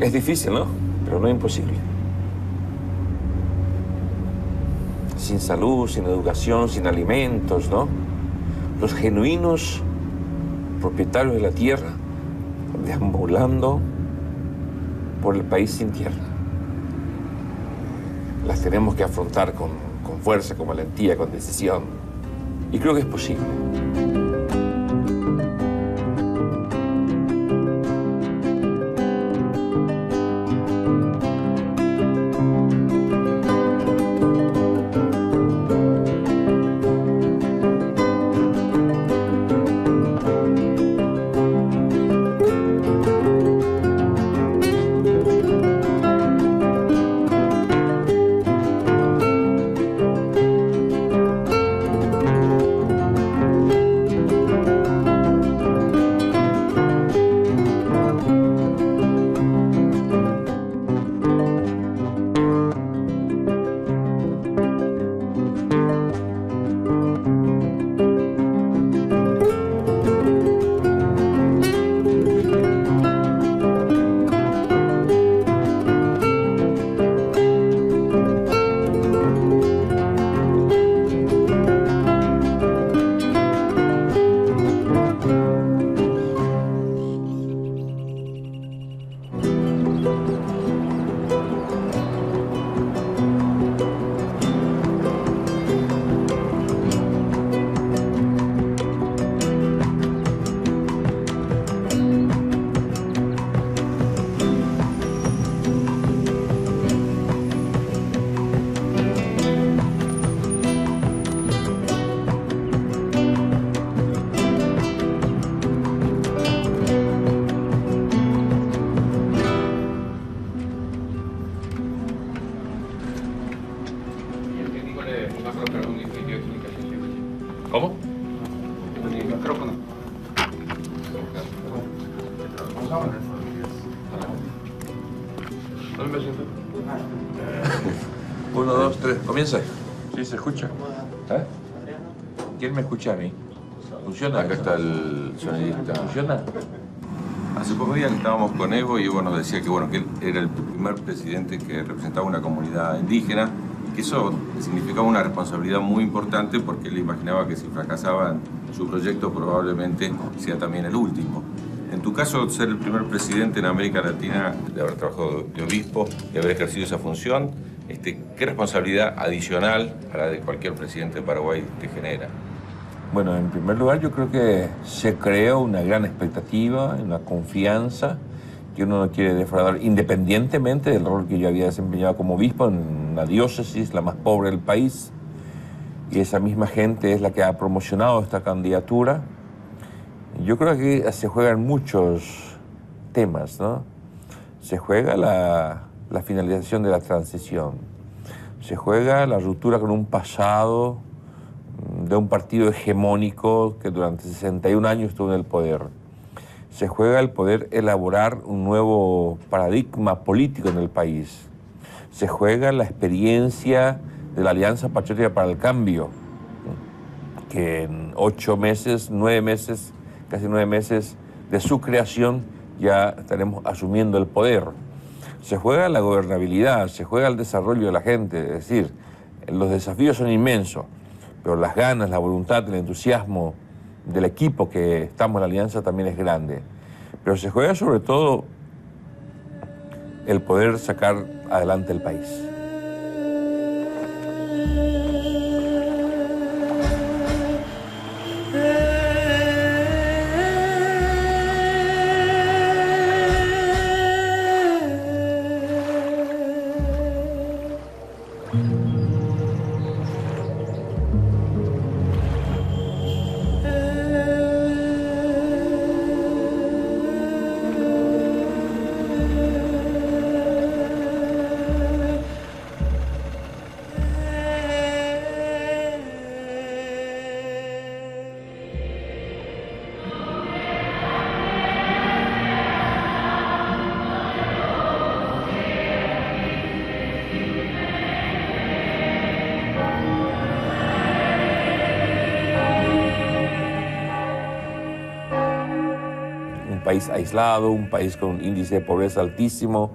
Es difícil, ¿no? Pero no imposible. Sin salud, sin educación, sin alimentos, ¿no? Los genuinos propietarios de la tierra deambulando por el país sin tierra. Las tenemos que afrontar con fuerza, con valentía, con decisión. Y creo que es posible. ¿Cómo? El micrófono. ¿Dónde me siento? 1, 2, 3, comienza. Sí, se escucha. ¿Eh? ¿Quién me escucha a mí? ¿Funciona? Acá está el sonidista. ¿Funciona? Hace pocos días estábamos con Evo y Evo nos decía que, bueno, que él era el primer presidente que representaba una comunidad indígena, que eso significaba una responsabilidad muy importante porque él imaginaba que si fracasaba en su proyecto probablemente sea también el último. En tu caso, ser el primer presidente en América Latina, de haber trabajado de obispo, de haber ejercido esa función, ¿qué responsabilidad adicional a la de cualquier presidente de Paraguay te genera? Bueno, en primer lugar yo creo que se creó una gran expectativa, una confianza que uno no quiere defraudar, independientemente del rol que yo había desempeñado como obispo en una diócesis, la más pobre del país, y esa misma gente es la que ha promocionado esta candidatura. Yo creo que se juegan muchos temas, ¿no? Se juega la finalización de la transición, se juega la ruptura con un pasado de un partido hegemónico que durante 61 años estuvo en el poder. Se juega el poder elaborar un nuevo paradigma político en el país. Se juega la experiencia de la Alianza Patriótica para el Cambio, que en 8 meses, 9 meses, casi 9 meses de su creación ya estaremos asumiendo el poder. Se juega la gobernabilidad, se juega el desarrollo de la gente, es decir, los desafíos son inmensos, pero las ganas, la voluntad, el entusiasmo del equipo que estamos en la Alianza también es grande. Pero se juega sobre todo el poder sacar adelante el país. país aislado, un país con un índice de pobreza altísimo.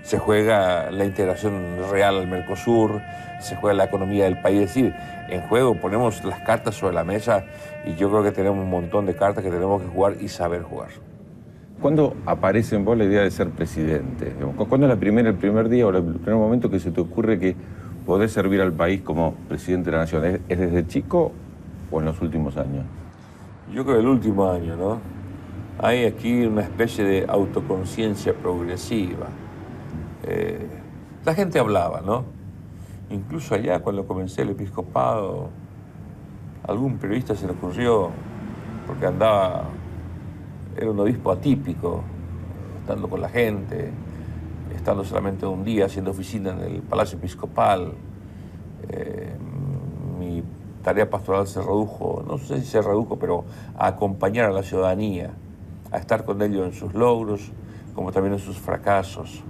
Se juega la integración real al Mercosur, se juega la economía del país. Es decir, en juego ponemos las cartas sobre la mesa y yo creo que tenemos un montón de cartas que tenemos que jugar y saber jugar. ¿Cuándo aparece en vos la idea de ser presidente? ¿Cuándo es el primer día o el primer momento que se te ocurre que podés servir al país como presidente de la nación? ¿Es desde chico o en los últimos años? Yo creo que el último año, ¿no? Hay aquí una especie de autoconciencia progresiva. La gente hablaba, ¿no? Incluso allá, cuando comencé el episcopado, algún periodista se le ocurrió, porque era un obispo atípico, estando con la gente, estando solamente un día haciendo oficina en el Palacio Episcopal. Mi tarea pastoral se redujo, no sé si se redujo, pero a acompañar a la ciudadanía, a estar con ellos en sus logros, como también en sus fracasos.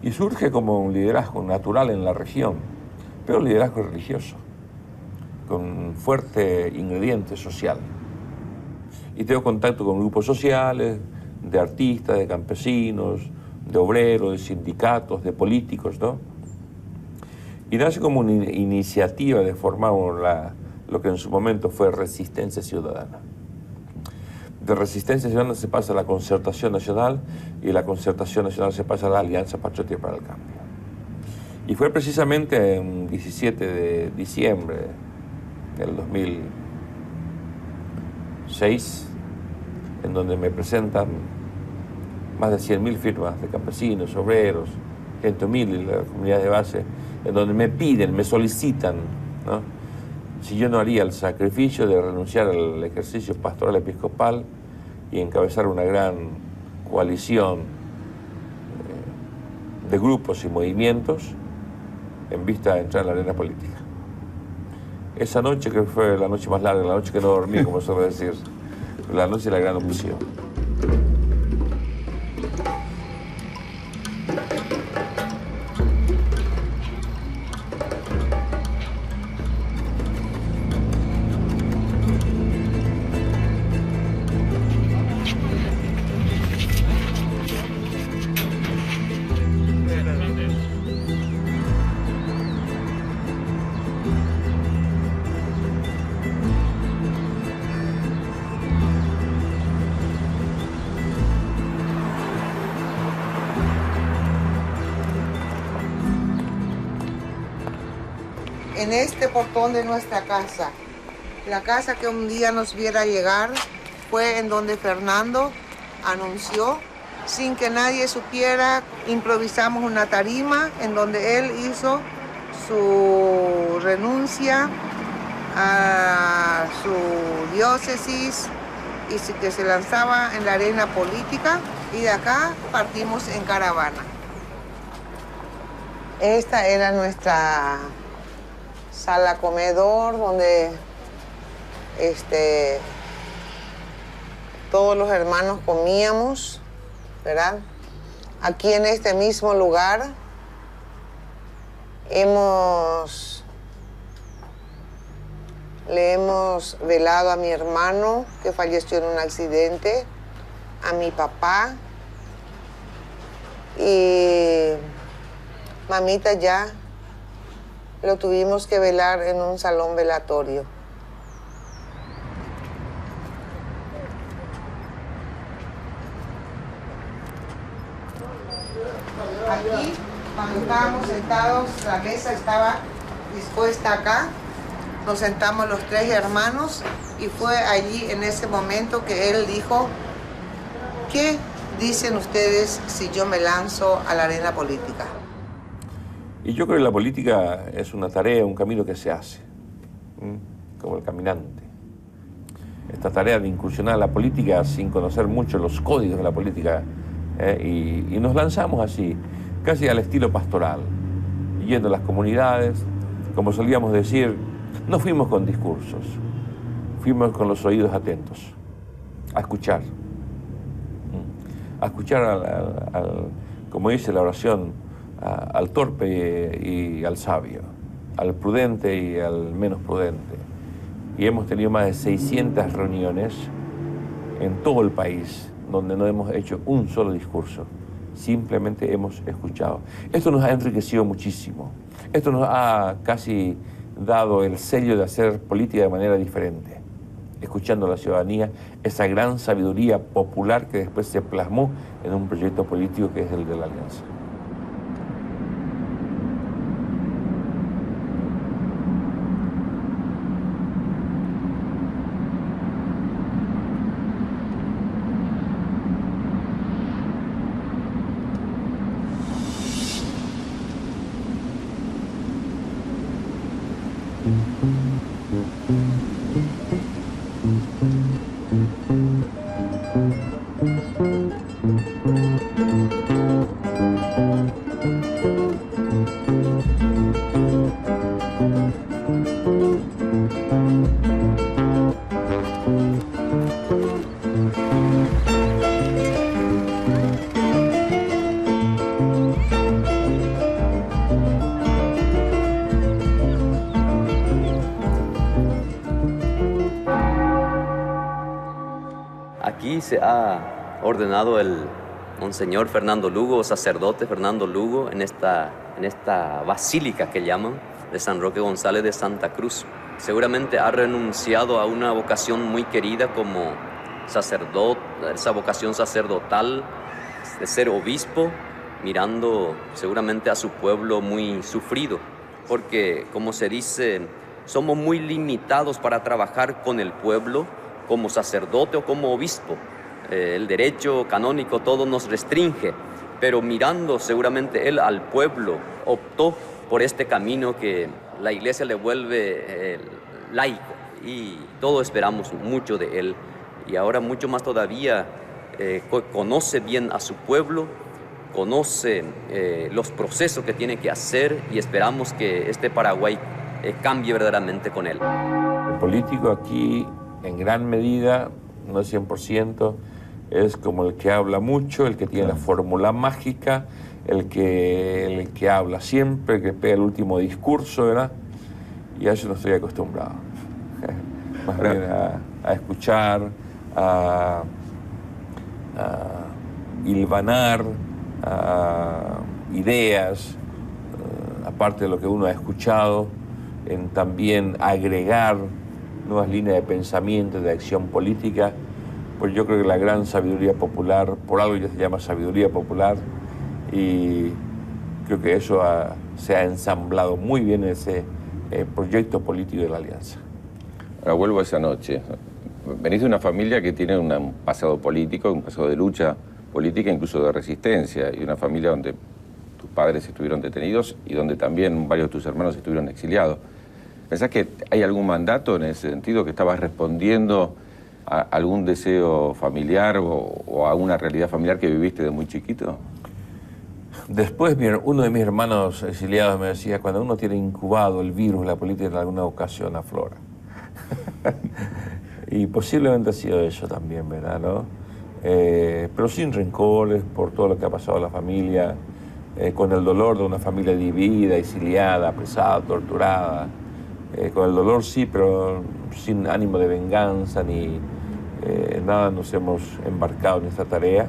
Y surge como un liderazgo natural en la región, pero un liderazgo religioso, con un fuerte ingrediente social. Y tengo contacto con grupos sociales, de artistas, de campesinos, de obreros, de sindicatos, de políticos, ¿no? Y nace como una iniciativa de formar lo que en su momento fue Resistencia Ciudadana. De Resistencia Ciudadana se pasa a la Concertación Nacional y de la Concertación Nacional se pasa a la Alianza Patriótica para el Cambio. Y fue precisamente el 17 de diciembre del 2006 en donde me presentan más de 100.000 firmas de campesinos, obreros, gente humilde de la comunidad de base, en donde me piden, me solicitan, ¿no?, si yo no haría el sacrificio de renunciar al ejercicio pastoral episcopal y encabezar una gran coalición de grupos y movimientos en vista de entrar en la arena política. Esa noche, que fue la noche más larga, la noche que no dormí, como suelo decir, la noche de la gran opción. En este portón de nuestra casa, la casa que un día nos viera llegar, fue en donde Fernando anunció, sin que nadie supiera, improvisamos una tarima en donde él hizo su renuncia a su diócesis y que se lanzaba en la arena política, y de acá partimos en caravana. Esta era nuestra sala comedor, donde todos los hermanos comíamos, ¿verdad? Aquí en este mismo lugar le hemos velado a mi hermano que falleció en un accidente, a mi papá, y mamita ya lo tuvimos que velar en un salón velatorio. Aquí, cuando estábamos sentados, la mesa estaba dispuesta acá. Nos sentamos los tres hermanos y fue allí en ese momento que él dijo: ¿qué dicen ustedes si yo me lanzo a la arena política? Y yo creo que la política es una tarea, un camino que se hace, como el caminante. Esta tarea de incursionar a la política sin conocer mucho los códigos de la política, y nos lanzamos así, casi al estilo pastoral, yendo a las comunidades, como solíamos decir, no fuimos con discursos, fuimos con los oídos atentos, a escuchar, como dice la oración, al torpe y al sabio, al prudente y al menos prudente. Y hemos tenido más de 600 reuniones en todo el país, donde no hemos hecho un solo discurso, simplemente hemos escuchado. Esto nos ha enriquecido muchísimo, esto nos ha casi dado el sello de hacer política de manera diferente, escuchando a la ciudadanía, esa gran sabiduría popular que después se plasmó en un proyecto político que es el de la Alianza. Aquí se ha ordenado el Monseñor Fernando Lugo, sacerdote Fernando Lugo, en esta basílica que llaman de San Roque González de Santa Cruz. Seguramente ha renunciado a una vocación muy querida como sacerdote, esa vocación sacerdotal de ser obispo, mirando seguramente a su pueblo muy sufrido, porque como se dice, somos muy limitados para trabajar con el pueblo como sacerdote o como obispo. El derecho canónico todo nos restringe, pero mirando seguramente él al pueblo, optó por este camino que la Iglesia le vuelve laico, y todos esperamos mucho de él. Y ahora mucho más todavía, conoce bien a su pueblo, conoce los procesos que tiene que hacer, y esperamos que este Paraguay cambie verdaderamente con él. El político aquí, en gran medida, no es 100%, es como el que habla mucho, el que tiene la fórmula mágica, el que habla siempre, el que pega el último discurso, ¿verdad? Y a eso no estoy acostumbrado. Más bien a escuchar, a hilvanar ideas, aparte de lo que uno ha escuchado, en también agregar nuevas líneas de pensamiento, de acción política. Pues yo creo que la gran sabiduría popular, por algo ya se llama sabiduría popular, y creo que eso se ha ensamblado muy bien en ese proyecto político de la Alianza. Ahora vuelvo a esa noche. Venís de una familia que tiene un pasado político, un pasado de lucha política, incluso de resistencia, y una familia donde tus padres estuvieron detenidos y donde también varios de tus hermanos estuvieron exiliados. ¿Pensás que hay algún mandato en ese sentido, que estabas respondiendo a algún deseo familiar o a una realidad familiar que viviste de muy chiquito? Después uno de mis hermanos exiliados me decía, cuando uno tiene incubado el virus, la política en alguna ocasión aflora. Y posiblemente ha sido eso también, ¿verdad? ¿No? Pero sin rencores por todo lo que ha pasado a la familia, con el dolor de una familia dividida, exiliada, apresada, torturada. Con el dolor sí, pero sin ánimo de venganza ni nada. Nos hemos embarcado en esta tarea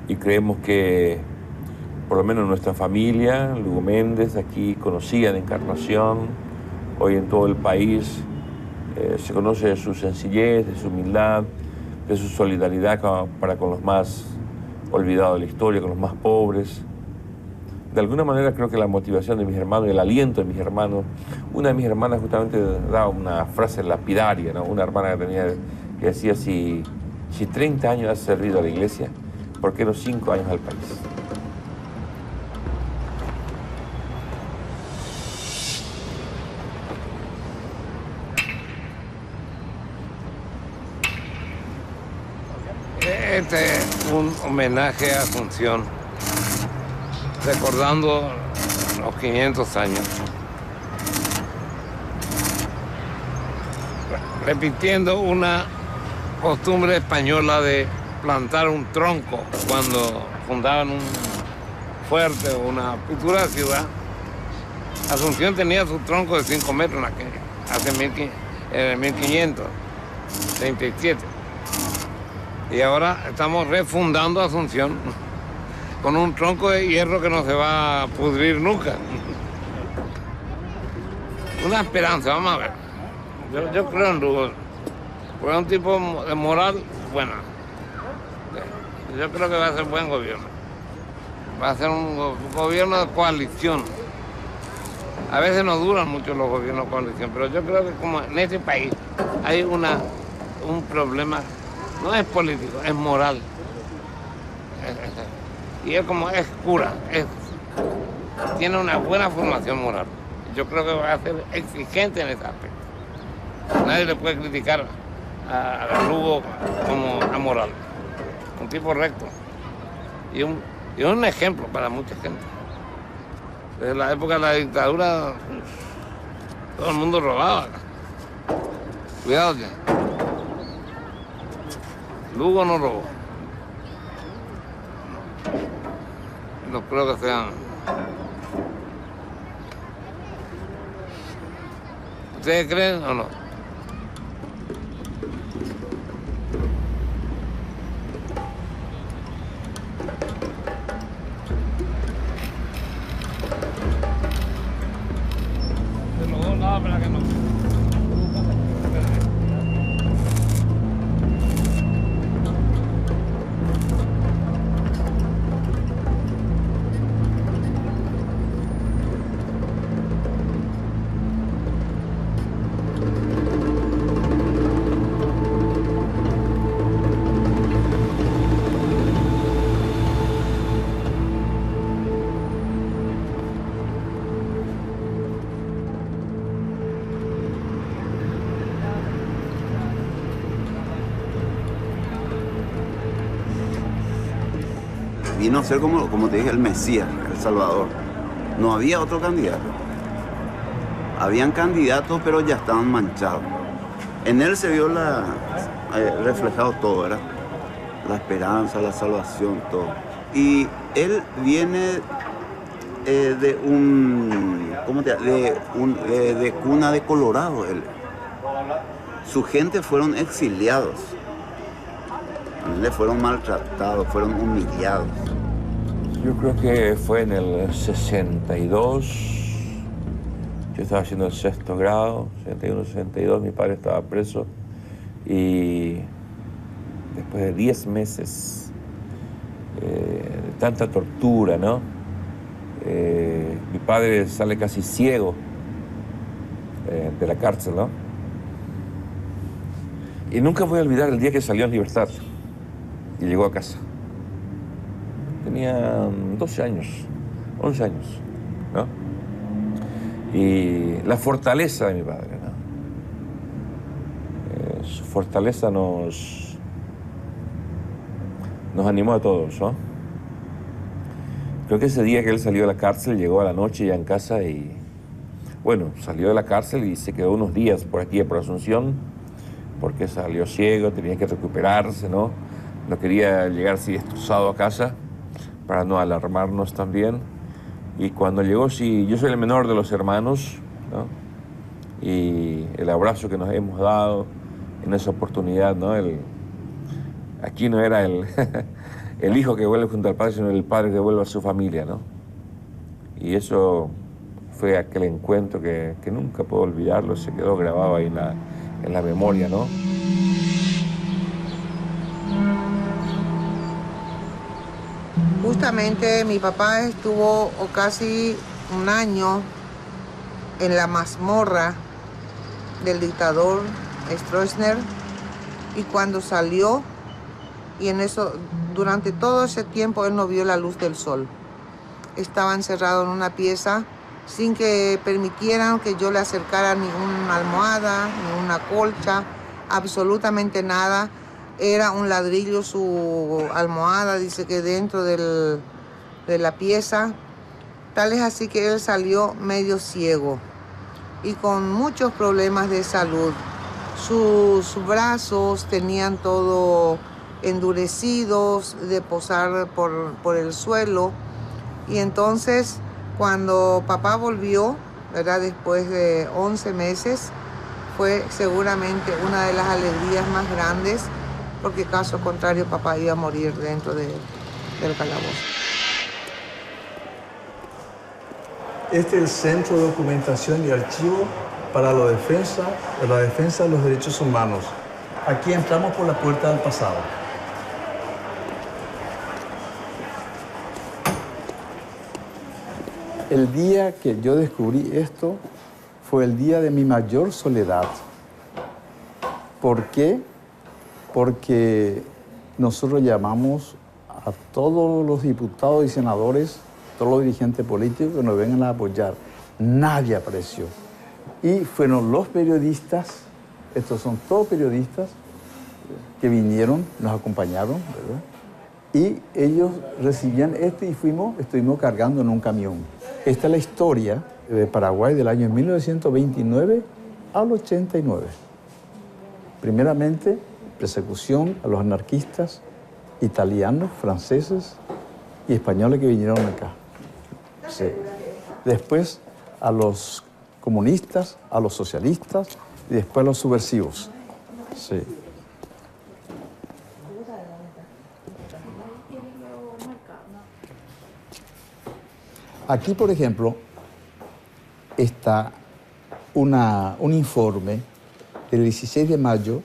y creemos que por lo menos nuestra familia, Lugo Méndez, aquí conocida de Encarnación, hoy en todo el país se conoce de su sencillez, de su humildad, de su solidaridad para con los más olvidados de la historia, con los más pobres. De alguna manera creo que la motivación de mis hermanos, el aliento de mis hermanos, una de mis hermanas justamente daba una frase lapidaria, ¿no? Una hermana que decía, si 30 años has servido a la Iglesia, ¿por qué no 5 años al país? Este es un homenaje a Asunción, recordando los 500 años. Repitiendo una costumbre española de plantar un tronco cuando fundaban un fuerte o una futura ciudad. Asunción tenía su tronco de 5 metros en 1537. Y ahora estamos refundando Asunción con un tronco de hierro que no se va a pudrir nunca. Una esperanza, vamos a ver. Yo creo en Lugo. Fue un tipo de moral buena. Yo creo que va a ser buen gobierno. Va a ser un gobierno de coalición. A veces no duran mucho los gobiernos de coalición, pero yo creo que como en este país hay un problema, no es político, es moral. Y él como es cura, tiene una buena formación moral. Yo creo que va a ser exigente en ese aspecto. Nadie le puede criticar a Lugo como amoral. Un tipo recto. Y un ejemplo para mucha gente. Desde la época de la dictadura, todo el mundo robaba. Cuidado ya. Lugo no robó. No creo que sean. ¿Ustedes creen o no? De los dos lados, para que no. Vino a ser como te dije, el Mesías, el Salvador. No había otro candidato. Habían candidatos, pero ya estaban manchados. En él se vio reflejado todo, ¿verdad? La esperanza, la salvación, todo. Y él viene de cuna de Colorado. Su gente fueron exiliados. Le fueron maltratados, fueron humillados. Yo creo que fue en el 62. Yo estaba haciendo el 6º grado, 61, 62. Mi padre estaba preso. Y después de 10 meses de tanta tortura, ¿no? Mi padre sale casi ciego de la cárcel, ¿no? Y nunca voy a olvidar el día que salió en libertad y llegó a casa. Tenía 12 años, 11 años, ¿no? Y la fortaleza de mi padre, ¿no? Su fortaleza nos animó a todos, ¿no? Creo que ese día que él salió de la cárcel, llegó a la noche ya en casa y, bueno, salió de la cárcel y se quedó unos días por aquí, por Asunción, porque salió ciego, tenía que recuperarse, ¿no? No quería llegar así destrozado a casa para no alarmarnos también. Y cuando llegó, sí, yo soy el menor de los hermanos, ¿no? Y el abrazo que nos hemos dado en esa oportunidad, ¿no? Aquí no era el hijo que vuelve junto al padre, sino el padre que vuelve a su familia, ¿no? Y eso fue aquel encuentro que nunca puedo olvidarlo, se quedó grabado ahí en la memoria, ¿no? Justamente mi papá estuvo casi un año en la mazmorra del dictador Stroessner, y cuando salió, y en eso, durante todo ese tiempo él no vio la luz del sol. Estaba encerrado en una pieza sin que permitieran que yo le acercara ni una almohada, ni una colcha, absolutamente nada. Era un ladrillo su almohada, dice que dentro de la pieza. Tal es así que él salió medio ciego y con muchos problemas de salud. Sus brazos tenían todo endurecidos de posar por el suelo. Y entonces, cuando papá volvió, ¿verdad?, después de 11 meses, fue seguramente una de las alegrías más grandes, porque caso contrario papá iba a morir dentro del calabozo. Este es el Centro de Documentación y Archivo para la defensa de los derechos humanos. Aquí entramos por la puerta del pasado. El día que yo descubrí esto fue el día de mi mayor soledad. ¿Por qué? Porque nosotros llamamos a todos los diputados y senadores, todos los dirigentes políticos que nos vengan a apoyar. Nadie apareció. Y fueron los periodistas, estos son todos periodistas, que vinieron, nos acompañaron, ¿verdad? Y ellos recibían y estuvimos cargando en un camión. Esta es la historia de Paraguay del año 1929 al 89. Primeramente, persecución a los anarquistas italianos, franceses y españoles que vinieron acá. Sí. Después a los comunistas, a los socialistas y después a los subversivos. Sí. Aquí, por ejemplo, está un informe del 16 de mayo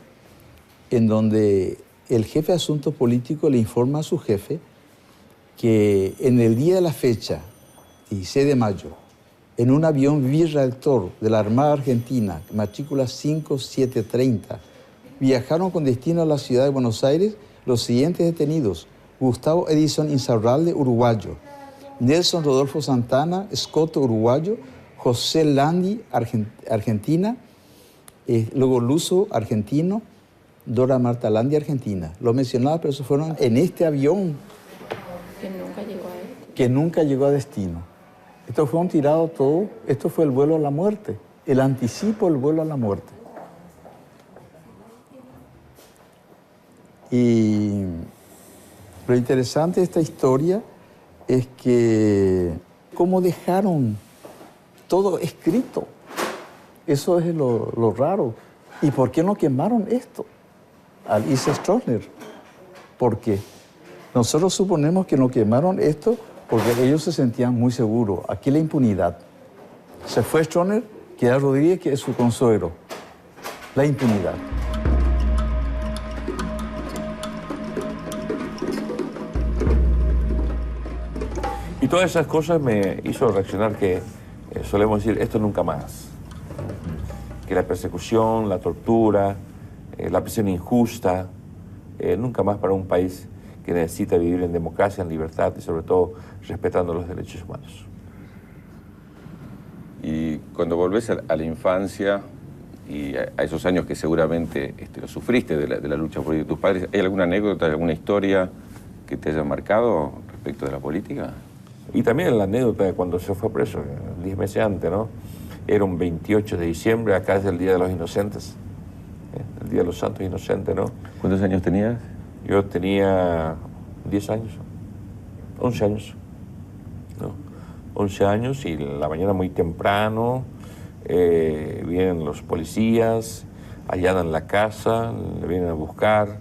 en donde el jefe de asuntos políticos le informa a su jefe que en el día de la fecha, 16 de mayo, en un avión birreactor de la Armada Argentina, matrícula 5730, viajaron con destino a la ciudad de Buenos Aires los siguientes detenidos: Gustavo Edison Insaurralde, uruguayo; Nelson Rodolfo Santana, escoto, uruguayo; José Landi, Argentina; luego Luso, argentino; Dora Marta Landi, argentina. Lo mencionaba, pero esos fueron en este avión que nunca llegó a destino. Estos fueron tirados todos. Esto fue el vuelo a la muerte, el anticipo del vuelo a la muerte. Y lo interesante de esta historia es que cómo dejaron todo escrito. Eso es lo raro. ¿Y por qué no quemaron esto al Issa Stroessner? ¿Por qué? Nosotros suponemos que no quemaron esto porque ellos se sentían muy seguros. Aquí la impunidad. Se fue Stroessner, queda Rodríguez, que es su consuegro. La impunidad. Y todas esas cosas me hizo reaccionar que solemos decir esto nunca más. Que la persecución, la tortura, la prisión injusta, nunca más para un país que necesita vivir en democracia, en libertad y sobre todo respetando los derechos humanos. Y cuando volvés a la infancia y a esos años que seguramente lo sufriste de la lucha por tus padres, ¿hay alguna anécdota, alguna historia que te haya marcado respecto de la política? Y también la anécdota de cuando se fue preso, 10 meses antes, ¿no? Era un 28 de diciembre, acá es el Día de los Inocentes, el Día de los Santos Inocentes, ¿no? ¿Cuántos años tenías? Yo tenía 10 años, 11 años, ¿no? 11 años y la mañana muy temprano vienen los policías, allanan la casa, le vienen a buscar,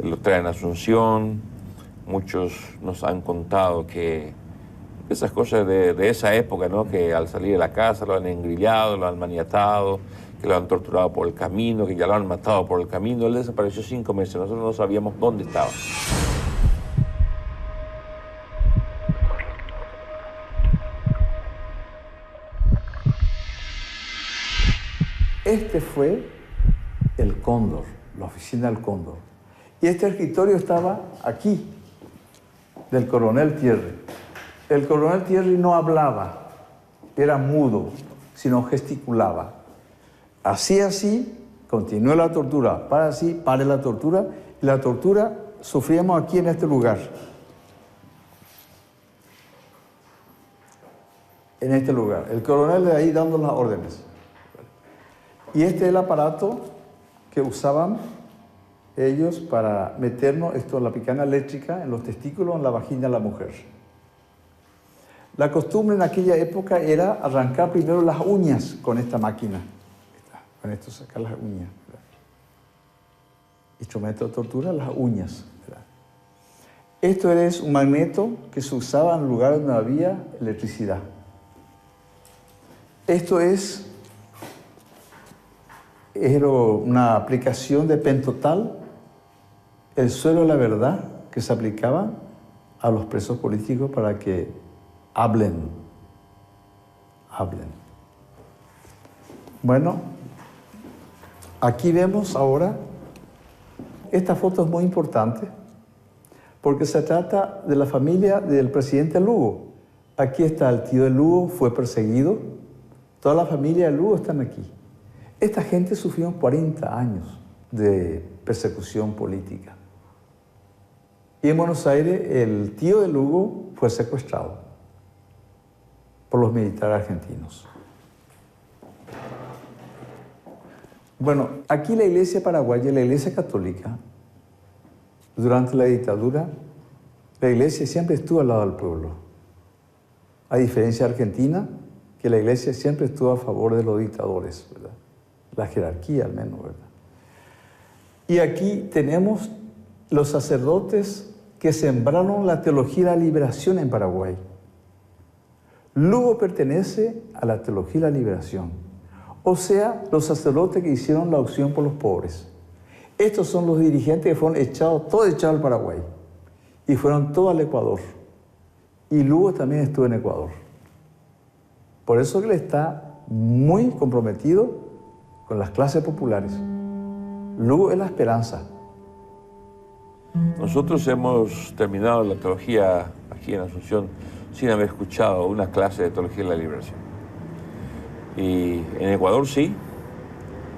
lo traen a Asunción. Muchos nos han contado que esas cosas de esa época, ¿no? Que al salir de la casa lo han engrillado, lo han maniatado, que lo han torturado por el camino, que ya lo han matado por el camino. Él desapareció 5 meses, nosotros no sabíamos dónde estaba. Este fue el Cóndor, la oficina del Cóndor. Y este escritorio estaba aquí, del coronel Thierry. El coronel Thierry no hablaba, era mudo, sino gesticulaba. Así, continuó la tortura, pare la tortura, y la tortura sufríamos aquí en este lugar. En este lugar. El coronel de ahí dando las órdenes. Y este es el aparato que usaban ellos para meternos la picana eléctrica en los testículos, en la vagina de la mujer. La costumbre en aquella época era arrancar primero las uñas con esta máquina. Con esto sacar las uñas. instrumento de tortura, las uñas, ¿verdad? Esto es un magneto que se usaba en lugares donde había electricidad. Esto era una aplicación de pentotal, el suelo de la verdad, que se aplicaba a los presos políticos para que hablen. Bueno, aquí vemos ahora, esta foto es muy importante porque se trata de la familia del presidente Lugo. Aquí está el tío de Lugo, fue perseguido. Toda la familia de Lugo están aquí. Esta gente sufrió 40 años de persecución política. Y en Buenos Aires el tío de Lugo fue secuestrado por los militares argentinos. Bueno, aquí la iglesia paraguaya, la iglesia católica, durante la dictadura, la iglesia siempre estuvo al lado del pueblo. A diferencia de Argentina, que la iglesia siempre estuvo a favor de los dictadores, ¿verdad? La jerarquía al menos, ¿verdad? Y aquí tenemos los sacerdotes que sembraron la teología de la liberación en Paraguay. Lugo pertenece a la teología de la liberación, o sea, los sacerdotes que hicieron la opción por los pobres. Estos son los dirigentes que fueron todos echados al Paraguay, y fueron todos al Ecuador. Y Lugo también estuvo en Ecuador. Por eso que él está muy comprometido con las clases populares. Lugo es la esperanza. Nosotros hemos terminado la teología aquí en Asunción sin haber escuchado una clase de teología de la liberación. Y en Ecuador sí,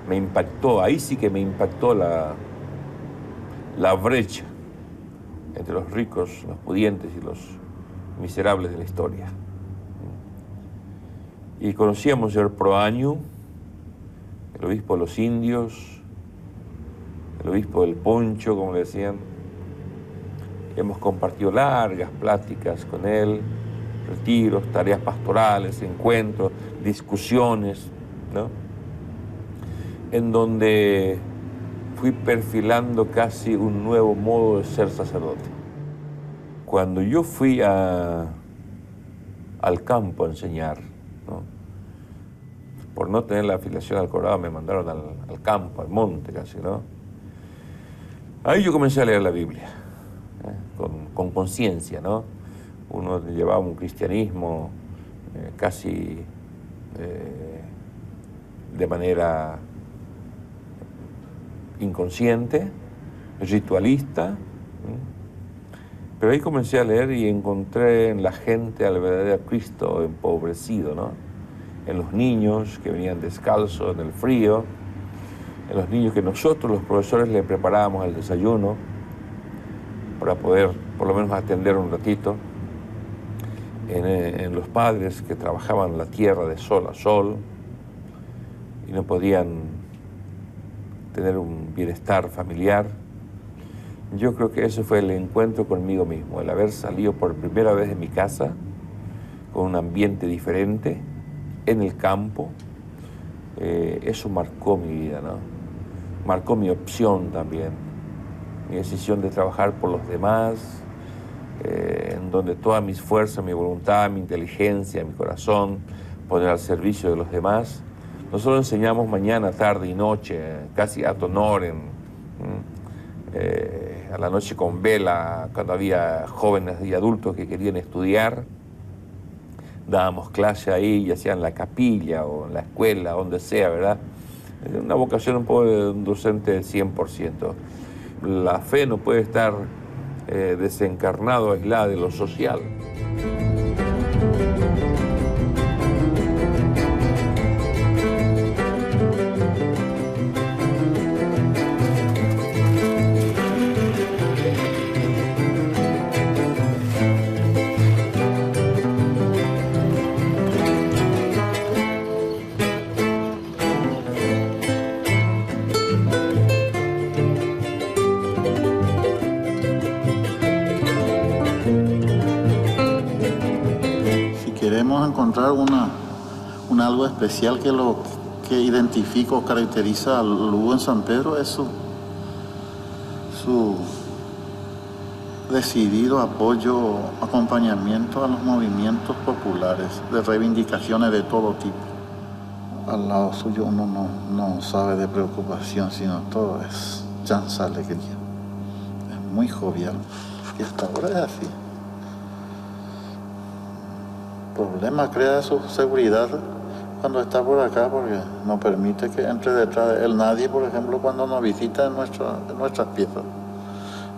me impactó, ahí sí que me impactó la brecha entre los ricos, los pudientes y los miserables de la historia. Y conocíamos al señor Proaño, el obispo de los indios, el obispo del Poncho, como le decían. Hemos compartido largas pláticas con él, retiros, tareas pastorales, encuentros, discusiones, ¿no? En donde fui perfilando casi un nuevo modo de ser sacerdote. Cuando yo fui al campo a enseñar, ¿no? Por no tener la afiliación al Colorado me mandaron al campo, al monte casi, ¿no? Ahí yo comencé a leer la Biblia, con conciencia, ¿no? Uno llevaba un cristianismo casi de manera inconsciente, ritualista, pero ahí comencé a leer y encontré en la gente al verdadero Cristo empobrecido, ¿no? En los niños que venían descalzos en el frío, en los niños que nosotros los profesores le preparábamos el desayuno para poder por lo menos atender un ratito, en los padres que trabajaban la tierra de sol a sol y no podían tener un bienestar familiar. Yo creo que ese fue el encuentro conmigo mismo, el haber salido por primera vez de mi casa con un ambiente diferente, en el campo. Eso marcó mi vida, ¿no? Marcó mi opción también, mi decisión de trabajar por los demás, en donde todas mis fuerzas, mi voluntad, mi inteligencia, mi corazón, poner al servicio de los demás. Nosotros enseñamos mañana, tarde y noche, casi ad honorem, a la noche con vela, cuando había jóvenes y adultos que querían estudiar. Dábamos clase ahí, ya sea en la capilla o en la escuela, donde sea, ¿verdad? Una vocación un poco de un docente 100%. La fe no puede estar desencarnado, aislada de lo social. Encontrar un algo especial que identifica o caracteriza al Lugo en San Pedro, eso su decidido apoyo, acompañamiento a los movimientos populares de reivindicaciones de todo tipo. Al lado suyo uno no sabe de preocupación, sino todo es chanza, alegría. Es muy jovial y hasta ahora es así. Problema crea su seguridad cuando está por acá porque no permite que entre detrás de él nadie, por ejemplo, cuando nos visita en nuestras piezas.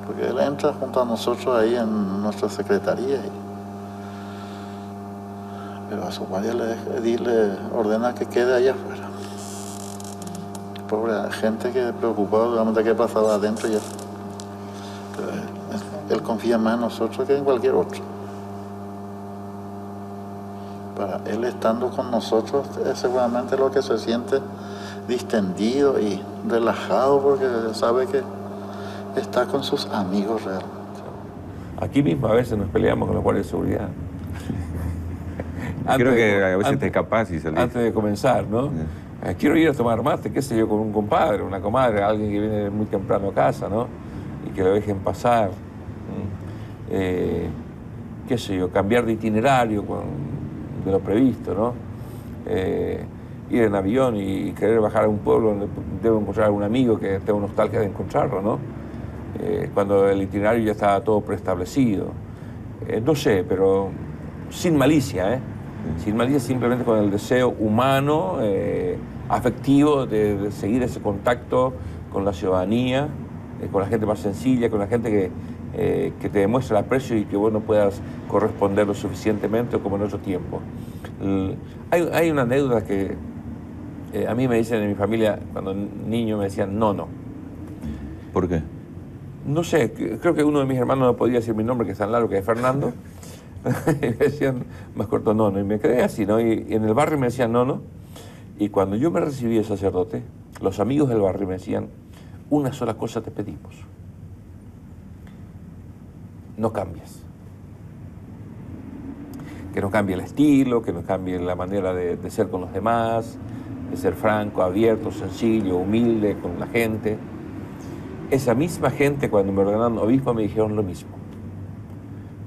Porque él entra junto a nosotros ahí en nuestra secretaría. Pero a su guardia le ordena que quede allá afuera. Pobre gente que preocupada realmente qué pasaba adentro ya. Pero él confía más en nosotros que en cualquier otro. Para él estando con nosotros es seguramente lo que se siente distendido y relajado porque sabe que está con sus amigos realmente. Aquí mismo a veces nos peleamos con los guardias de seguridad. Creo que a veces te escapás y salís. Antes de comenzar, ¿no? Quiero ir a tomar mate, qué sé yo, con un compadre, una comadre, alguien que viene muy temprano a casa, ¿no? Y que lo dejen pasar. Qué sé yo, cambiar de itinerario de lo previsto, ¿no? Ir en avión y querer bajar a un pueblo donde debo encontrar a un amigo que tengo nostalgia de encontrarlo, ¿no? Cuando el itinerario ya estaba todo preestablecido. No sé, pero sin malicia, sin malicia, simplemente con el deseo humano, afectivo de seguir ese contacto con la ciudadanía, con la gente más sencilla, con la gente que te demuestra el aprecio y que vos no puedas corresponder lo suficientemente como en otro tiempo. Hay una anécdota que a mí me dicen en mi familia, cuando niño me decían no. ¿Por qué? No sé, creo que uno de mis hermanos no podía decir mi nombre, que es tan largo, que es Fernando. Y me decían más corto no, y me quedé así, ¿no? Y en el barrio me decían no. Y cuando yo me recibí de sacerdote, los amigos del barrio me decían, una sola cosa te pedimos. No cambies. Que no cambie el estilo, que no cambie la manera de ser con los demás, de ser franco, abierto, sencillo, humilde con la gente. Esa misma gente, cuando me ordenaron obispo, me dijeron lo mismo.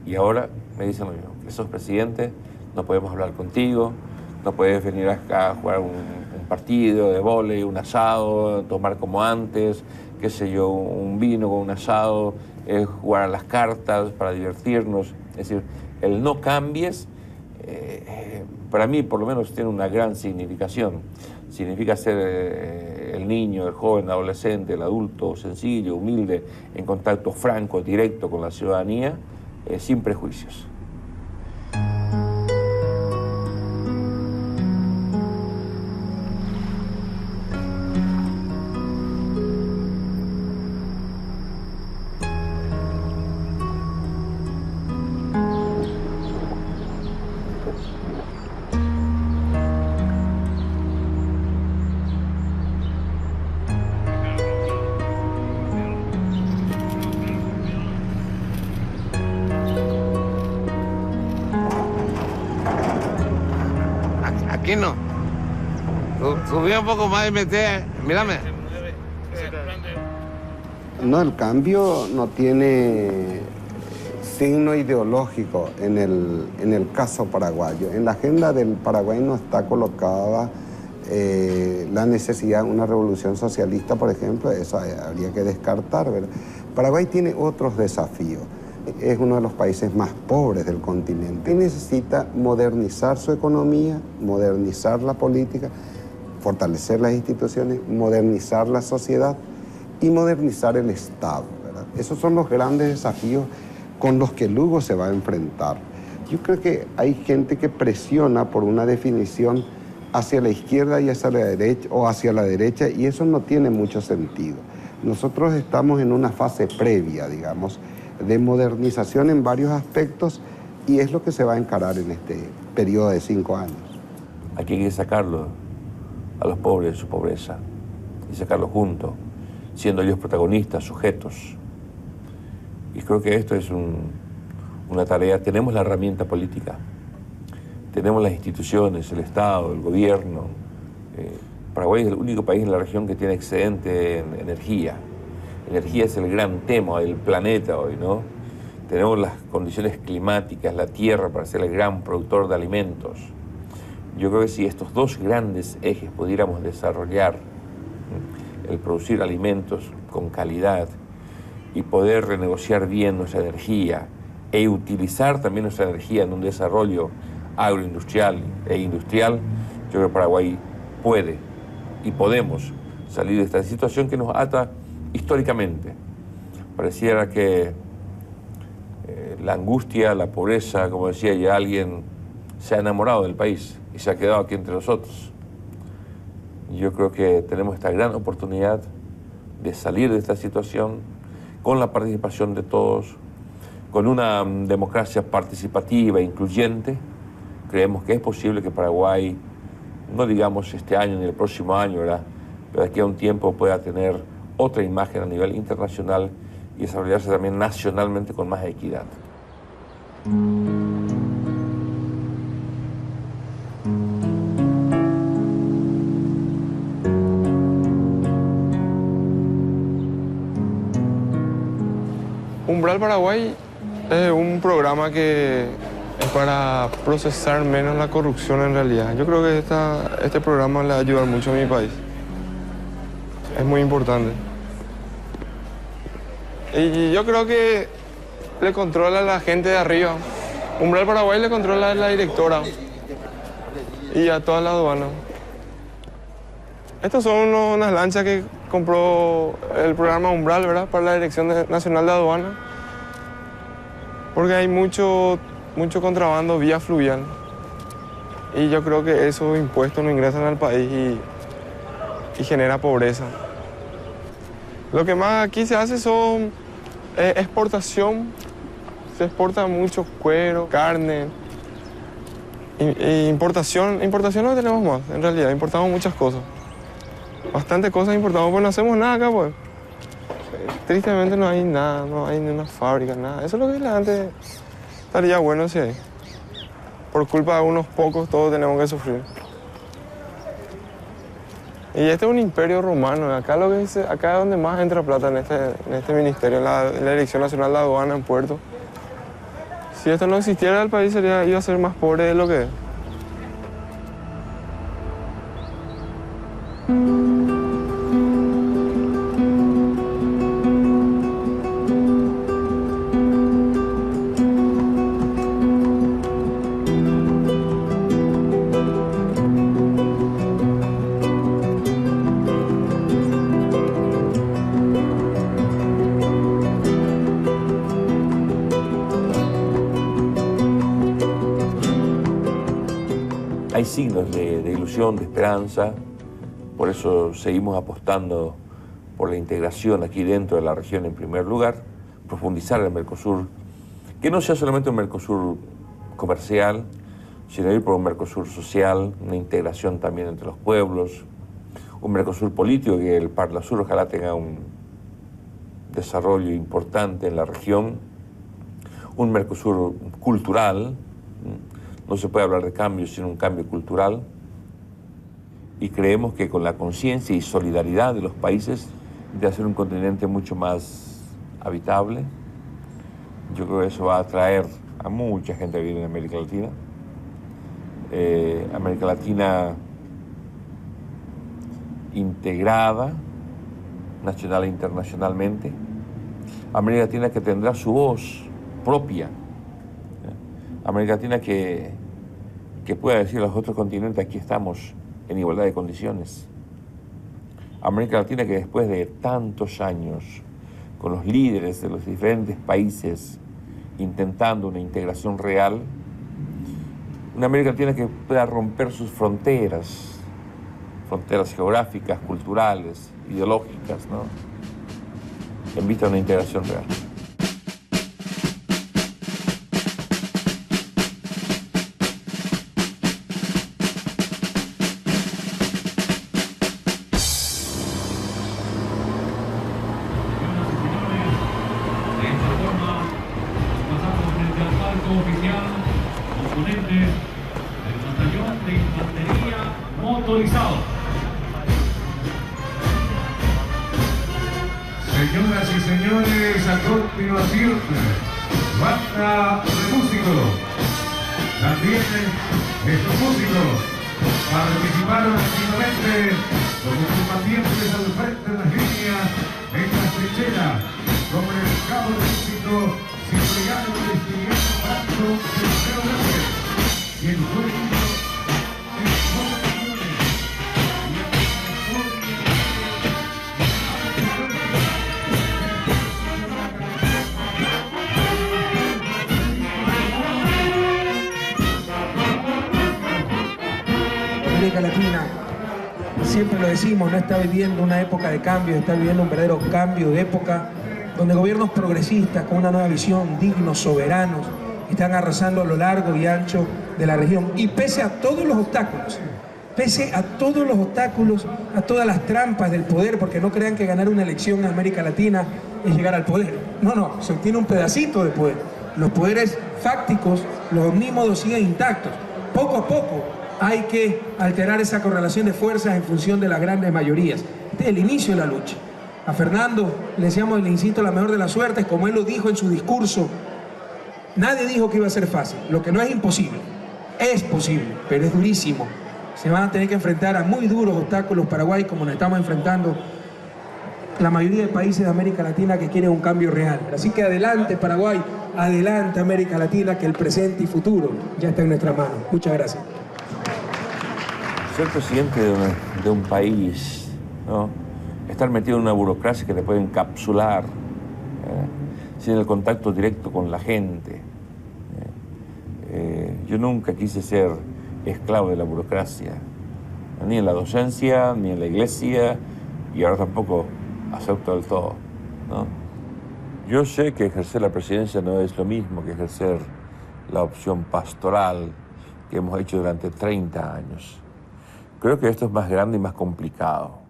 Y ahora me dicen lo mismo, que sos presidente, no podemos hablar contigo, no puedes venir acá a jugar un partido de vóley, un asado, tomar como antes, qué sé yo, un vino con un asado, jugar a las cartas para divertirnos. Es decir, el no cambies, para mí por lo menos tiene una gran significación. Significa ser el niño, el joven, el adolescente, el adulto sencillo, humilde, en contacto franco, directo con la ciudadanía, sin prejuicios. Aquí no. Subí un poco más y meté. Mírame. No, el cambio no tiene signo ideológico en el caso paraguayo. En la agenda del Paraguay no está colocada la necesidad de una revolución socialista, por ejemplo. Eso habría que descartar, ¿verdad? Paraguay tiene otros desafíos. Es uno de los países más pobres del continente y necesita modernizar su economía, modernizar la política, fortalecer las instituciones, modernizar la sociedad y modernizar el Estado, ¿verdad? Esos son los grandes desafíos con los que Lugo se va a enfrentar. Yo creo que hay gente que presiona por una definición hacia la izquierda y hacia la derecha, o hacia la derecha, y eso no tiene mucho sentido. Nosotros estamos en una fase previa, digamos, de modernización en varios aspectos, y es lo que se va a encarar en este periodo de 5 años. Aquí hay que sacarlo a los pobres de su pobreza y sacarlos juntos, siendo ellos protagonistas, sujetos. Y creo que esto es una tarea. Tenemos la herramienta política, tenemos las instituciones, el Estado, el gobierno. Paraguay es el único país en la región que tiene excedente en energía. energía es el gran tema del planeta hoy, ¿no? Tenemos las condiciones climáticas, la tierra para ser el gran productor de alimentos. Yo creo que si estos dos grandes ejes pudiéramos desarrollar, el producir alimentos con calidad y poder renegociar bien nuestra energía e utilizar también nuestra energía en un desarrollo agroindustrial e industrial, yo creo que Paraguay puede y podemos salir de esta situación que nos ata históricamente. Pareciera que la angustia, la pobreza, como decía ya alguien, se ha enamorado del país y se ha quedado aquí entre nosotros. Yo creo que tenemos esta gran oportunidad de salir de esta situación con la participación de todos, con una democracia participativa e incluyente. Creemos que es posible que Paraguay, no digamos este año ni el próximo año, ¿verdad?, pero de aquí a un tiempo pueda tener otra imagen a nivel internacional y desarrollarse también nacionalmente con más equidad. Umbral Paraguay es un programa que es para procesar menos la corrupción en realidad. Yo creo que este programa le va a ayudar mucho a mi país. Es muy importante. Y yo creo que le controla a la gente de arriba. Umbral Paraguay le controla a la directora y a toda la aduana. Estas son unas lanchas que compró el programa Umbral, ¿verdad?, para la Dirección Nacional de Aduana. Porque hay mucho contrabando vía fluvial. Y yo creo que esos impuestos no ingresan al país y genera pobreza. Lo que más aquí se hace son exportación. Se exporta mucho cuero, carne. Importación no tenemos más, en realidad. Importamos muchas cosas. Bastantes cosas importamos, pues no hacemos nada acá, pues. Tristemente no hay nada, no hay ni una fábrica, nada. Eso es lo que antes estaría bueno si hay. Por culpa de unos pocos todos tenemos que sufrir. Y este es un imperio romano. Acá es donde más entra plata en este ministerio, en la Dirección Nacional de Aduana en Puerto. Si esto no existiera, el país iba a ser más pobre de lo que es. Hay signos de ilusión, de esperanza, por eso seguimos apostando por la integración aquí dentro de la región en primer lugar, profundizar el Mercosur, que no sea solamente un Mercosur comercial, sino ir por un Mercosur social, una integración también entre los pueblos, un Mercosur político, que el Parlasur ojalá tenga un desarrollo importante en la región, un Mercosur cultural. No se puede hablar de cambio sin un cambio cultural, y creemos que con la conciencia y solidaridad de los países de hacer un continente mucho más habitable, yo creo que eso va a atraer a mucha gente a vivir en América Latina. América Latina integrada, nacional e internacionalmente. América Latina que tendrá su voz propia. América Latina que pueda decir a los otros continentes, aquí estamos en igualdad de condiciones. América Latina que después de tantos años, con los líderes de los diferentes países intentando una integración real, una América Latina que pueda romper sus fronteras geográficas, culturales, ideológicas, ¿no?, en vista de una integración real. Señoras y señores, a continuación, banda de músicos. También estos músicos participaron activamente como combatientes al frente de las líneas en las trincheras, como en el cabo de músico Cipriano Cristiniano Franco Tercero Verde, quien fue herido en América Latina, siempre lo decimos, no está viviendo una época de cambio, está viviendo un verdadero cambio de época, donde gobiernos progresistas con una nueva visión, dignos, soberanos, están arrasando a lo largo y ancho de la región. Y pese a todos los obstáculos, a todas las trampas del poder, porque no crean que ganar una elección en América Latina es llegar al poder. No, se obtiene un pedacito de poder. Los poderes fácticos, los omnímodos siguen intactos. Poco a poco hay que alterar esa correlación de fuerzas en función de las grandes mayorías. Este es el inicio de la lucha. A Fernando le decíamos, le insisto, la mejor de las suertes, como él lo dijo en su discurso. Nadie dijo que iba a ser fácil. Lo que no es imposible, es posible, pero es durísimo. Se van a tener que enfrentar a muy duros obstáculos Paraguay, como nos estamos enfrentando la mayoría de países de América Latina que quieren un cambio real. Así que adelante Paraguay, adelante América Latina, que el presente y futuro ya está en nuestra mano. Muchas gracias. Ser presidente de un país, ¿no? Estar metido en una burocracia que te puede encapsular, sin el contacto directo con la gente. Yo nunca quise ser esclavo de la burocracia, ni en la docencia, ni en la iglesia, y ahora tampoco acepto del todo, ¿no? Yo sé que ejercer la presidencia no es lo mismo que ejercer la opción pastoral que hemos hecho durante 30 años. Creo que esto es más grande y más complicado.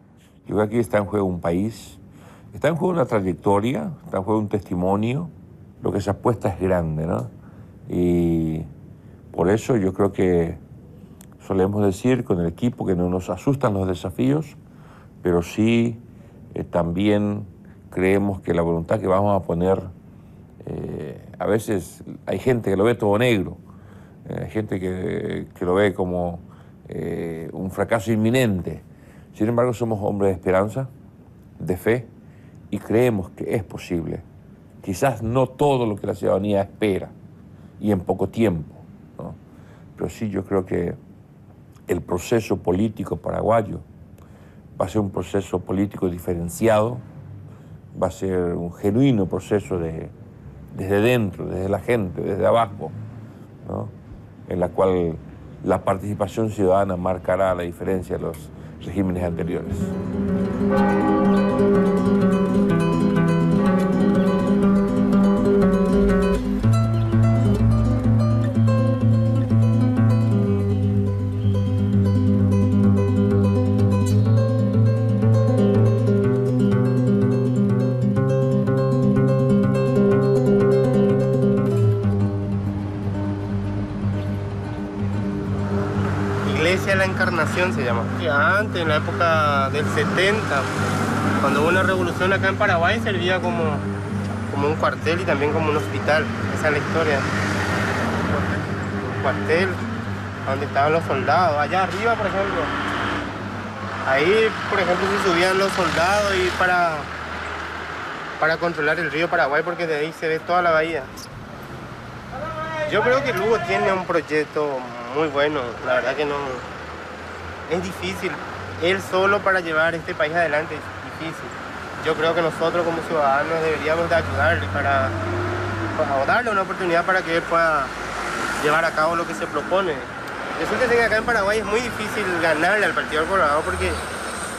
Yo creo que aquí está en juego un país, está en juego una trayectoria, está en juego un testimonio. Lo que se apuesta es grande, ¿no? Y por eso yo creo que solemos decir con el equipo que no nos asustan los desafíos, pero sí también creemos que la voluntad que vamos a poner, a veces hay gente que lo ve todo negro, hay gente que lo ve como un fracaso inminente. Sin embargo, somos hombres de esperanza, de fe, y creemos que es posible. Quizás no todo lo que la ciudadanía espera, y en poco tiempo, ¿no? Pero sí, yo creo que el proceso político paraguayo va a ser un proceso político diferenciado, va a ser un genuino proceso desde dentro, desde la gente, desde abajo, ¿no? En la cual la participación ciudadana marcará la diferencia de los regímenes anteriores. La Encarnación se llama. Antes, en la época del 70, cuando hubo una revolución acá en Paraguay, servía como un cuartel y también como un hospital. Esa es la historia. Un cuartel donde estaban los soldados. Allá arriba, por ejemplo. Ahí, por ejemplo, se subían los soldados y para controlar el río Paraguay, porque de ahí se ve toda la bahía. Yo creo que Lugo tiene un proyecto muy bueno. La verdad que no... Es difícil, él solo para llevar este país adelante es difícil. Yo creo que nosotros como ciudadanos deberíamos de ayudarle para darle una oportunidad para que él pueda llevar a cabo lo que se propone. Resulta que acá en Paraguay es muy difícil ganarle al Partido Colorado porque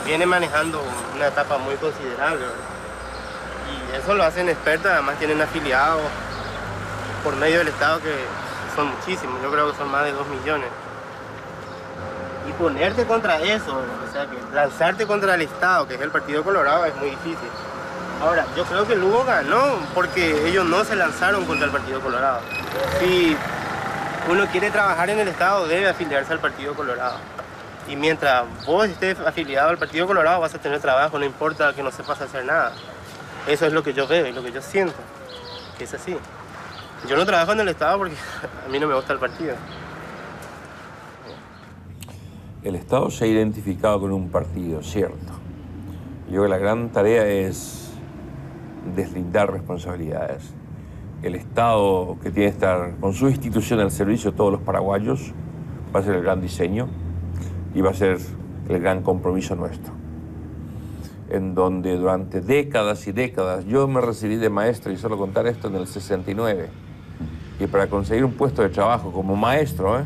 viene manejando una etapa muy considerable, ¿verdad? Y eso lo hacen expertos, además tienen afiliados por medio del Estado que son muchísimos, yo creo que son más de 2 millones. Y ponerte contra eso, o sea, que lanzarte contra el Estado, que es el Partido Colorado, es muy difícil. Ahora, yo creo que Lugo ganó porque ellos no se lanzaron contra el Partido Colorado. Si uno quiere trabajar en el Estado, debe afiliarse al Partido Colorado. Y mientras vos estés afiliado al Partido Colorado, vas a tener trabajo, no importa que no sepas hacer nada. Eso es lo que yo veo y lo que yo siento, que es así. Yo no trabajo en el Estado porque a mí no me gusta el partido. El Estado se ha identificado con un partido, cierto. Yo creo que la gran tarea es deslindar responsabilidades. El Estado, que tiene que estar con su institución al servicio de todos los paraguayos, va a ser el gran diseño y va a ser el gran compromiso nuestro. En donde durante décadas y décadas, yo me recibí de maestro, y solo contar esto, en el 69, y para conseguir un puesto de trabajo como maestro,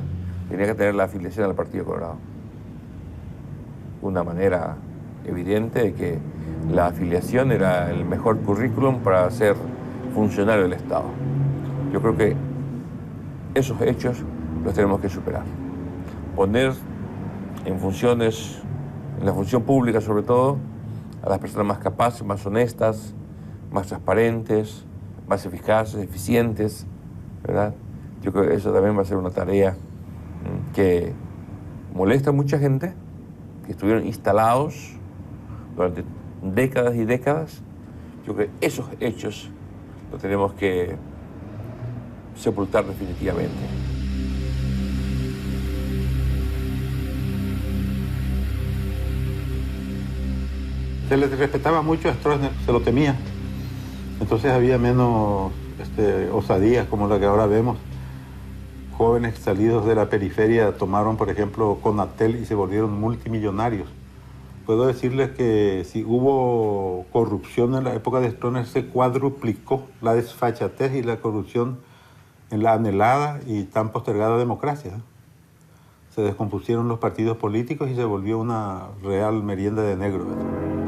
tenía que tener la afiliación al Partido Colorado. Una manera evidente de que la afiliación era el mejor currículum para ser funcionario del Estado. Yo creo que esos hechos los tenemos que superar. Poner en funciones, en la función pública sobre todo, a las personas más capaces, más honestas, más transparentes, más eficaces, eficientes, ¿verdad? Yo creo que eso también va a ser una tarea que molesta a mucha gente, que estuvieron instalados durante décadas y décadas. Yo creo que esos hechos los tenemos que sepultar definitivamente. Se le respetaba mucho a Stroessner, se lo temía. Entonces había menos osadías como la que ahora vemos. Jóvenes salidos de la periferia tomaron, por ejemplo, Conatel y se volvieron multimillonarios. Puedo decirles que si hubo corrupción en la época de Stroessner, se cuadruplicó la desfachatez y la corrupción en la anhelada y tan postergada democracia. Se descompusieron los partidos políticos y se volvió una real merienda de negro.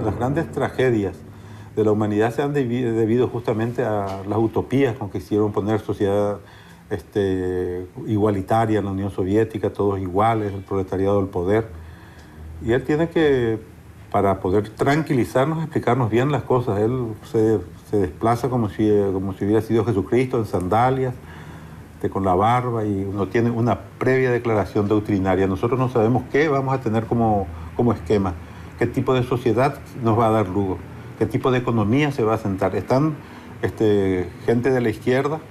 Las grandes tragedias de la humanidad se han debido justamente a las utopías con que hicieron poner sociedad igualitaria en la Unión Soviética, todos iguales, el proletariado del poder. Y él tiene que, para poder tranquilizarnos, explicarnos bien las cosas. Él se desplaza como si hubiera sido Jesucristo en sandalias, con la barba, y uno tiene una previa declaración doctrinaria. Nosotros no sabemos qué vamos a tener como esquema, qué tipo de sociedad nos va a dar Lugo, qué tipo de economía se va a sentar. Están gente de la izquierda,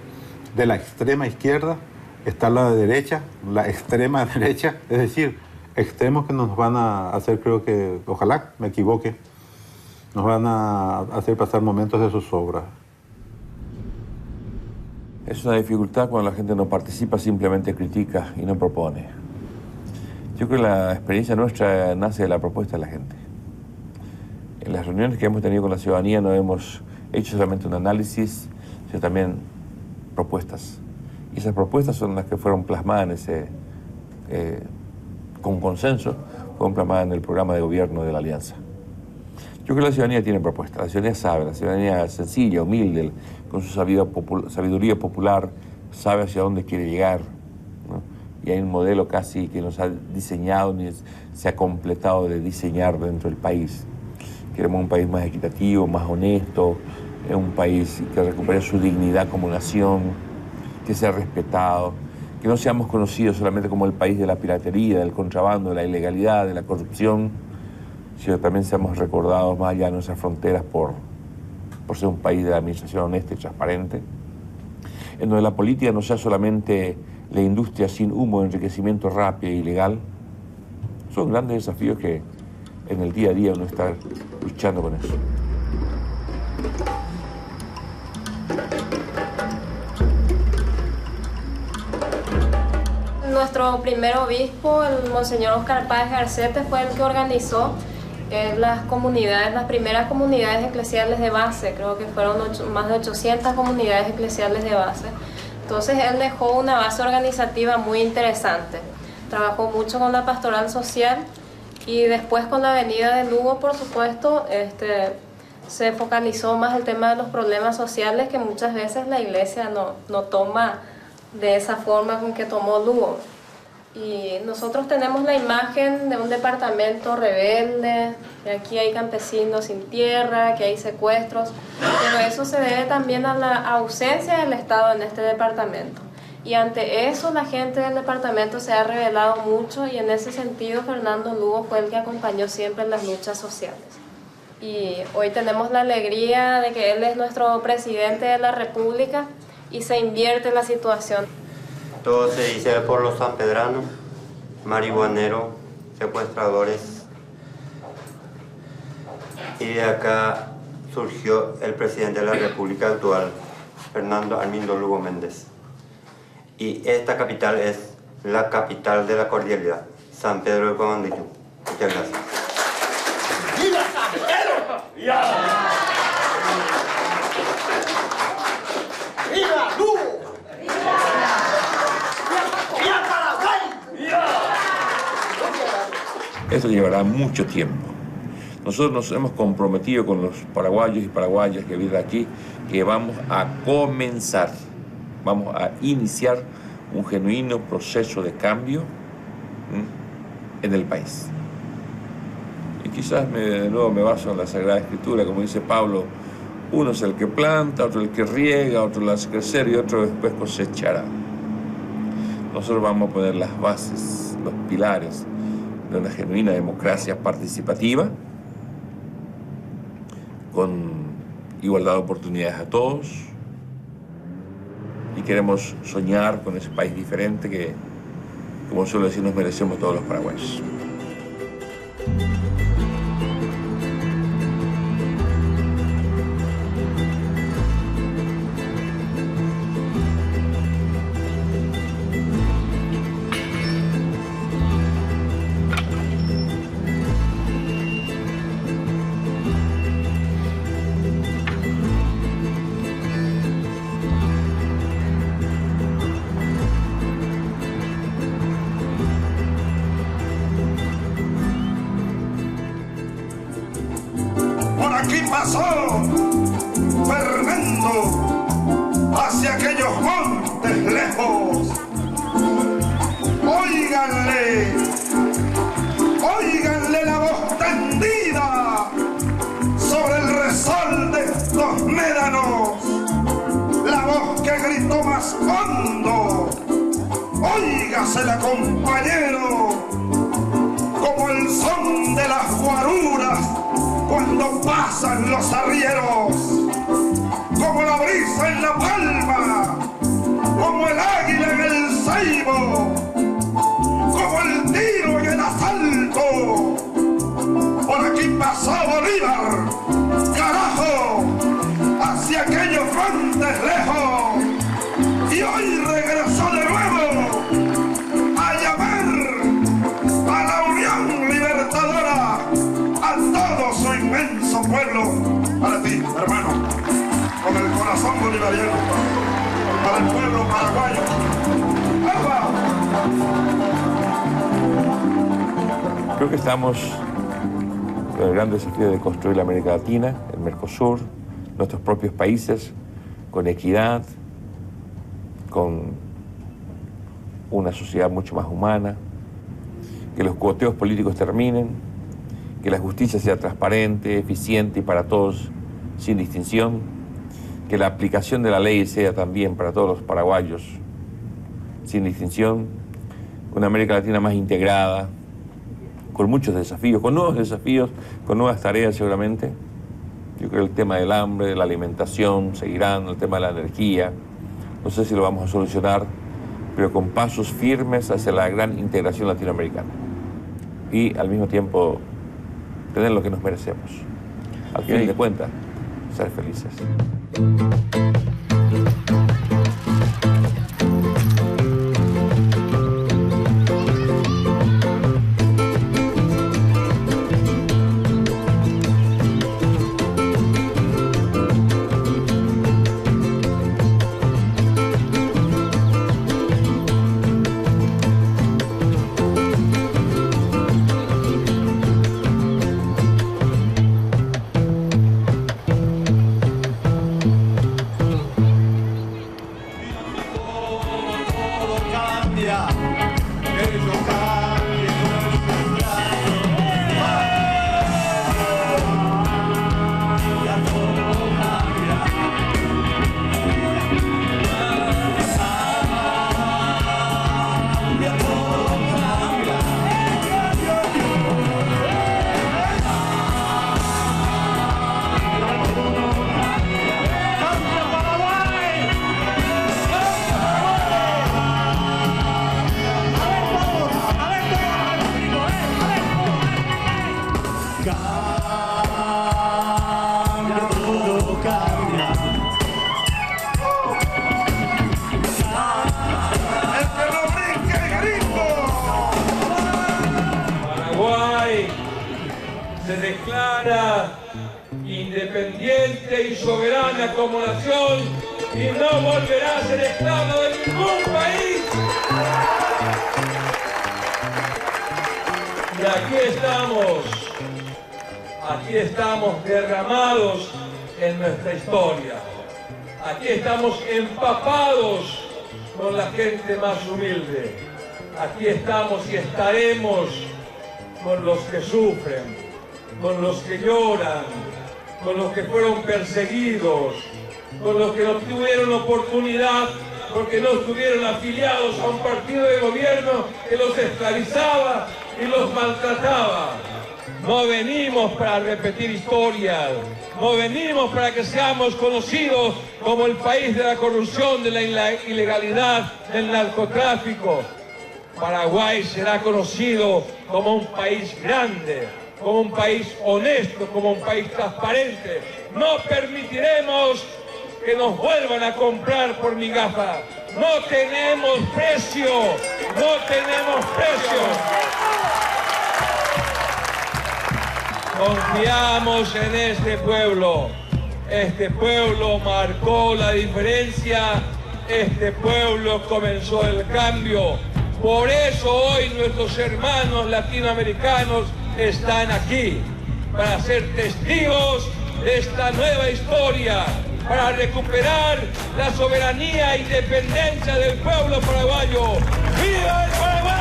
de la extrema izquierda, está la derecha, la extrema derecha, es decir, extremos que nos van a hacer, creo que, ojalá me equivoque, nos van a hacer pasar momentos de zozobra. Es una dificultad cuando la gente no participa, simplemente critica y no propone. Yo creo que la experiencia nuestra nace de la propuesta de la gente. En las reuniones que hemos tenido con la ciudadanía no hemos hecho solamente un análisis, sino también propuestas. Y esas propuestas son las que fueron plasmadas con consenso, fueron plasmadas en el programa de gobierno de la Alianza. Yo creo que la ciudadanía tiene propuestas, la ciudadanía sabe, la ciudadanía sencilla, humilde, con su sabiduría popular, sabe hacia dónde quiere llegar, ¿no? Y hay un modelo casi que nos ha diseñado, ni se ha completado de diseñar dentro del país. Queremos un país más equitativo, más honesto, un país que recupere su dignidad como nación, que sea respetado, que no seamos conocidos solamente como el país de la piratería, del contrabando, de la ilegalidad, de la corrupción, sino que también seamos recordados más allá de nuestras fronteras por ser un país de la administración honesta y transparente, en donde la política no sea solamente la industria sin humo de enriquecimiento rápido e ilegal. Son grandes desafíos que en el día a día uno está luchando con eso. Nuestro primer obispo, el Monseñor Oscar Páez Garcete, fue el que organizó las comunidades, las primeras comunidades eclesiales de base. Creo que fueron más de 800 comunidades eclesiales de base. Entonces él dejó una base organizativa muy interesante. Trabajó mucho con la pastoral social y después con la venida de Lugo, por supuesto, se focalizó más el tema de los problemas sociales que muchas veces la iglesia no toma de esa forma con que tomó Lugo. Y nosotros tenemos la imagen de un departamento rebelde, que aquí hay campesinos sin tierra, que hay secuestros, pero eso se debe también a la ausencia del Estado en este departamento. Y ante eso la gente del departamento se ha rebelado mucho y en ese sentido Fernando Lugo fue el que acompañó siempre en las luchas sociales. y hoy tenemos la alegría de que él es nuestro presidente de la República y se invierte la situación. Todo se dice por los sanpedranos, marihuaneros, secuestradores. Y de acá surgió el presidente de la República actual, Fernando Armindo Lugo Méndez. Y esta capital es la capital de la cordialidad, San Pedro de Comandillú. Muchas gracias. ¡Viva San Pedro! ¡Viva! ¡Viva Lugo! ¡Viva Paraguay! ¡Viva! Esto llevará mucho tiempo. Nosotros nos hemos comprometido con los paraguayos y paraguayas que viven aquí que vamos a comenzar, vamos a iniciar un genuino proceso de cambio en el país. Y quizás de nuevo me baso en la Sagrada Escritura, como dice Pablo, uno es el que planta, otro el que riega, otro lo hace crecer y otro después cosechará. Nosotros vamos a poner las bases, los pilares de una genuina democracia participativa, con igualdad de oportunidades a todos, y queremos soñar con ese país diferente que, como suelo decir, nos merecemos todos los paraguayos. Aquí pasó Fernando hacia aquellos montes lejos. Óiganle, óiganle la voz tendida sobre el resol de estos médanos, la voz que gritó más hondo. Óigasela, compañero, como el son de las guaruras cuando pasan los arrieros, como la brisa en la palma, como el águila en el ceibo, como el tiro y el asalto. Por aquí pasó Bolívar, carajo, hacia aquellos montes lejos, y hoy regresó de nuevo a llamar a la Unión Libertadora, a todo su inmenso pueblo. Para ti, hermano, con el corazón bolivariano, para el pueblo paraguayo. ¡Alba! Creo que estamos con el gran desafío de construir la América Latina, el Mercosur, nuestros propios países, con equidad, con una sociedad mucho más humana, que los cuoteos políticos terminen, que la justicia sea transparente, eficiente y para todos, sin distinción, que la aplicación de la ley sea también para todos los paraguayos, sin distinción, una América Latina más integrada, con muchos desafíos, con nuevos desafíos, con nuevas tareas seguramente. Yo creo que el tema del hambre, de la alimentación, seguirán, el tema de la energía, no sé si lo vamos a solucionar, pero con pasos firmes hacia la gran integración latinoamericana. Y al mismo tiempo tener lo que nos merecemos. Al fin de cuentas, ser felices. se declara independiente y soberana como nación y no volverá a ser esclavo de ningún país. Y aquí estamos derramados en nuestra historia. Aquí estamos empapados con la gente más humilde. Aquí estamos y estaremos con los que sufren, con los que lloran, con los que fueron perseguidos, con los que no tuvieron oportunidad porque no estuvieron afiliados a un partido de gobierno que los esclavizaba y los maltrataba. No venimos para repetir historias, no venimos para que seamos conocidos como el país de la corrupción, de la ilegalidad, del narcotráfico. Paraguay será conocido como un país grande, como un país honesto, como un país transparente. No permitiremos que nos vuelvan a comprar por migaja. No tenemos precio, no tenemos precio. Confiamos en este pueblo. Este pueblo marcó la diferencia. Este pueblo comenzó el cambio. Por eso hoy nuestros hermanos latinoamericanos están aquí, para ser testigos de esta nueva historia, para recuperar la soberanía e independencia del pueblo paraguayo. ¡Viva el Paraguay!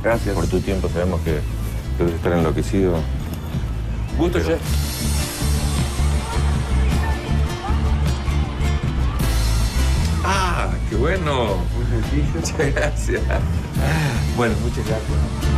Gracias por tu tiempo. Sabemos que debes estar enloquecido. Gusto, chef. Ah, qué bueno. Muchas gracias. Bueno, muchas gracias.